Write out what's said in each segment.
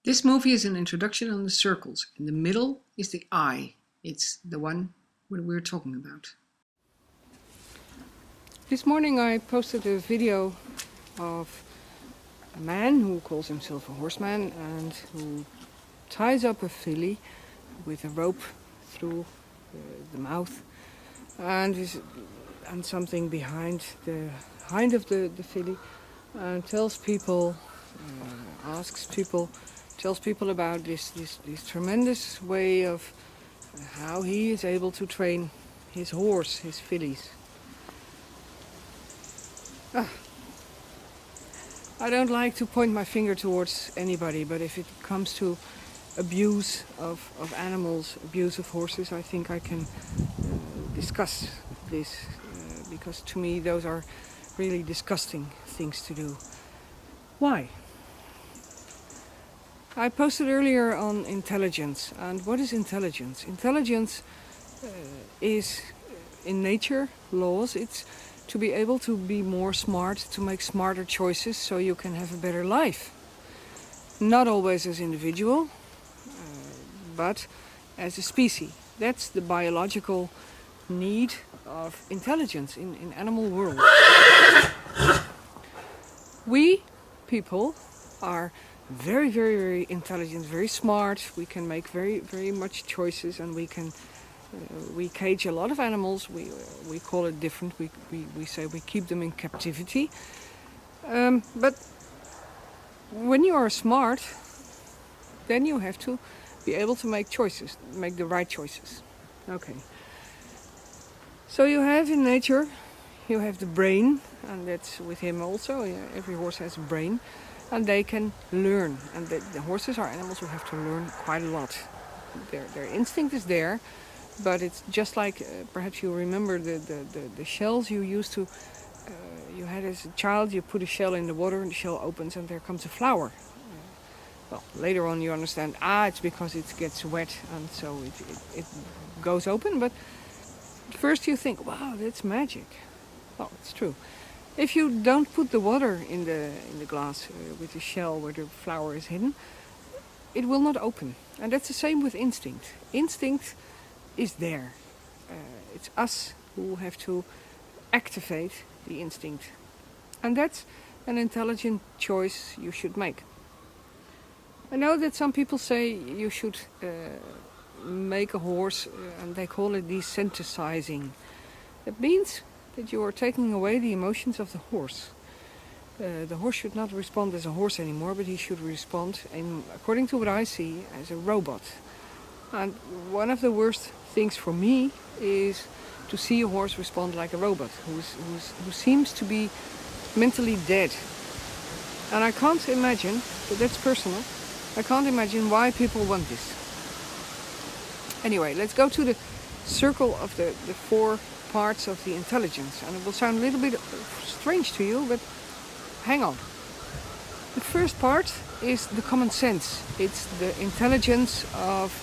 This movie is an introduction on the circles. In the middle is the eye. It's the one we're talking about. This morning I posted a video of a man who calls himself a horseman and who ties up a filly with a rope through the mouth and something behind the hind of the filly, and tells people about this tremendous way of how he is able to train his horse, his fillies. I don't like to point my finger towards anybody, but if it comes to abuse of animals, abuse of horses, I think I can discuss this, because to me those are really disgusting things to do. Why? I posted earlier on intelligence, and what is intelligence? Intelligence is, in nature, laws. It's to be able to be more smart, to make smarter choices so you can have a better life. Not always as individual, but as a species. That's the biological need of intelligence in animal world. We people are very, very, very intelligent, very smart. We can make very, very much choices, and we cage a lot of animals. We call it different. We say we keep them in captivity. But when you are smart, then you have to be able to make choices, make the right choices. Okay. So you have in nature, you have the brain, and that's with him also. Every horse has a brain, and they can learn. And the horses are animals who have to learn quite a lot. Their instinct is there, but it's just like, perhaps you remember the shells you used to, you had as a child. You put a shell in the water and the shell opens and there comes a flower. Well, later on you understand, it's because it gets wet and so it goes open. But first you think, wow, that's magic. Well, it's true. If you don't put the water in the glass with the shell where the flower is hidden, it will not open. And that's the same with instinct. Instinct is there. It's us who have to activate the instinct. And that's an intelligent choice you should make. I know that some people say you should make a horse, and they call it desensitizing. That means that you are taking away the emotions of the horse. The horse should not respond as a horse anymore, but he should respond, according to what I see, as a robot. And one of the worst things for me is to see a horse respond like a robot, who seems to be mentally dead. And I can't imagine, but that's personal, I can't imagine why people want this. Anyway, let's go to the circle of the four parts of the intelligence. And it will sound a little bit strange to you, but hang on. The first part is the common sense. It's the intelligence of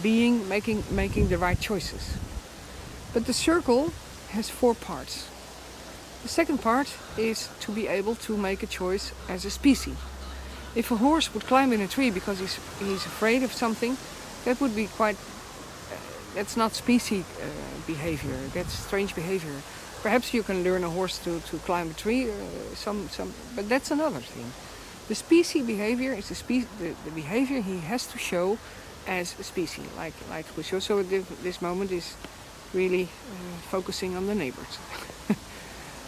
making the right choices. But the circle has four parts. The second part is to be able to make a choice as a species. If a horse would climb in a tree because he's afraid of something, that would be quite... that's not species behavior. That's strange behavior. Perhaps you can learn a horse to climb a tree, but that's another thing. The species behavior is the behavior he has to show as a species. Like Crusoe at this moment is really focusing on the neighbors.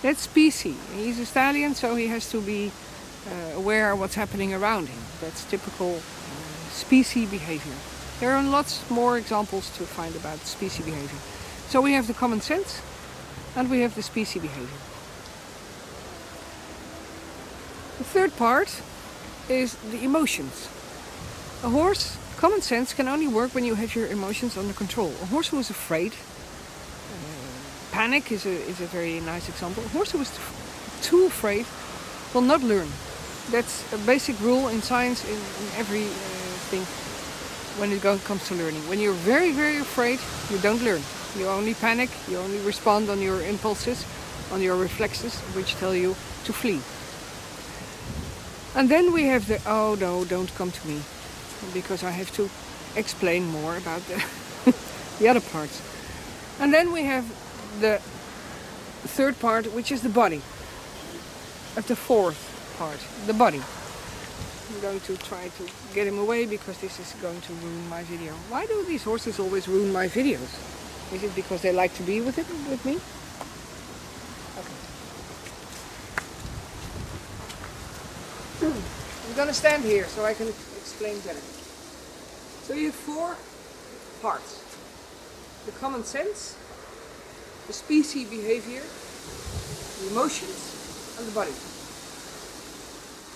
That's species. He's a stallion, so he has to be aware of what's happening around him. That's typical species behavior. There are lots more examples to find about species behavior. So we have the common sense and we have the species behavior. The third part is the emotions. A horse, common sense can only work when you have your emotions under control. A horse who is afraid, panic is a very nice example. A horse who is too afraid will not learn. That's a basic rule in science, in every thing. When it comes to learning. When you're very, very afraid, you don't learn. You only panic, you only respond on your impulses, on your reflexes, which tell you to flee. And then we have the, oh no, don't come to me. because I have to explain more about the other parts. And then we have the third part, which is the body. Of the fourth part, the body. I'm going to try to get him away because this is going to ruin my video. Why do these horses always ruin my videos? Is it because they like to be with me? Okay. I'm going to stand here so I can explain better. So you have four parts. The common sense, the species behavior, the emotions, and the body.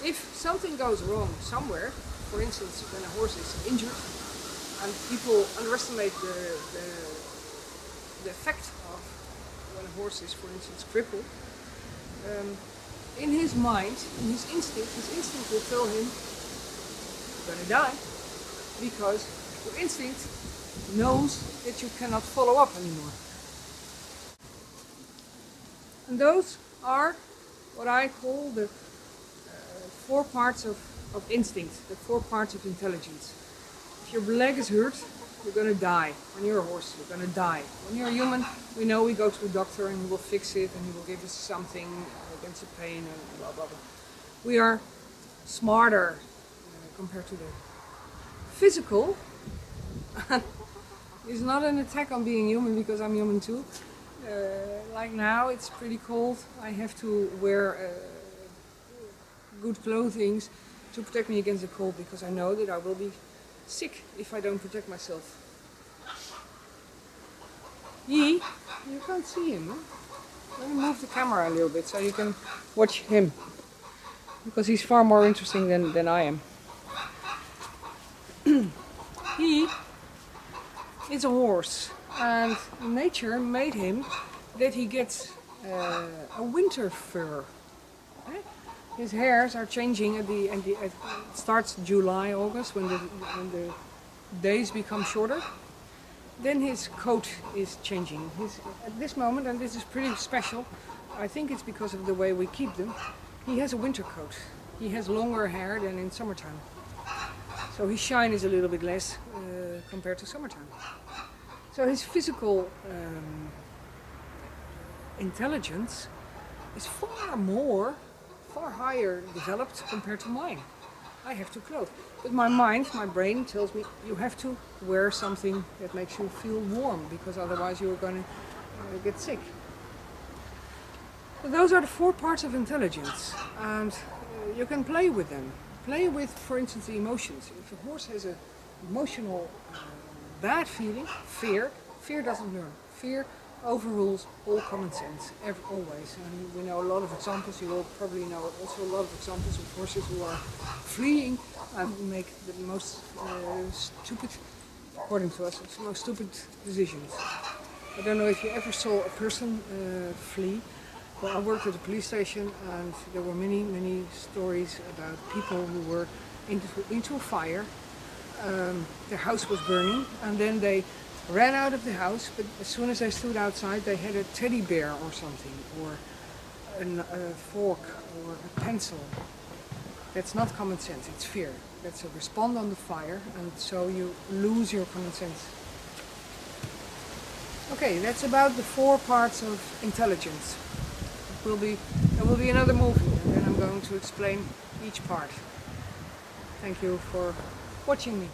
If something goes wrong somewhere, for instance when a horse is injured, and people underestimate the effect of when a horse is, for instance, crippled, in his mind, in his instinct will tell him you're going to die, because your instinct knows that you cannot follow up anymore. And those are what I call the four parts of instinct, the four parts of intelligence. If your leg is hurt, you're going to die. When you're a horse, you're going to die. When you're a human, we know we go to a doctor and he will fix it and he will give us something against the pain and blah blah blah. We are smarter compared to the physical. It's not an attack on being human, because I'm human too. Like now, it's pretty cold. I have to wear good clothing to protect me against the cold, because I know that I will be sick if I don't protect myself. You can't see him, huh? Let me move the camera a little bit so you can watch him, because he's far more interesting than I am. He is a horse, and nature made him that he gets a winter fur. Okay? His hairs are changing it starts July, August, when the days become shorter. Then his coat is changing. At this moment, and this is pretty special, I think it's because of the way we keep them, he has a winter coat. He has longer hair than in summertime. So his shine is a little bit less compared to summertime. So his physical intelligence is far higher developed compared to mine. I have to clothe. But my mind, my brain tells me you have to wear something that makes you feel warm, because otherwise you're going to get sick. So those are the four parts of intelligence, and you can play with them. Play with, for instance, the emotions. If a horse has an emotional bad feeling, fear doesn't learn. Fear overrules all common sense, always. And we know a lot of examples. You will probably know also a lot of examples of horses who are fleeing and make the most stupid, according to us, the most stupid decisions. I don't know if you ever saw a person flee. Well, I worked at a police station, and there were many stories about people who were into a fire. Their house was burning, and then they ran out of the house, but as soon as they stood outside, they had a teddy bear or something, or a fork, or a pencil. That's not common sense, it's fear. That's a respond on the fire, and so you lose your common sense. Okay, that's about the four parts of intelligence. There will be another movie, and then I'm going to explain each part. Thank you for watching me.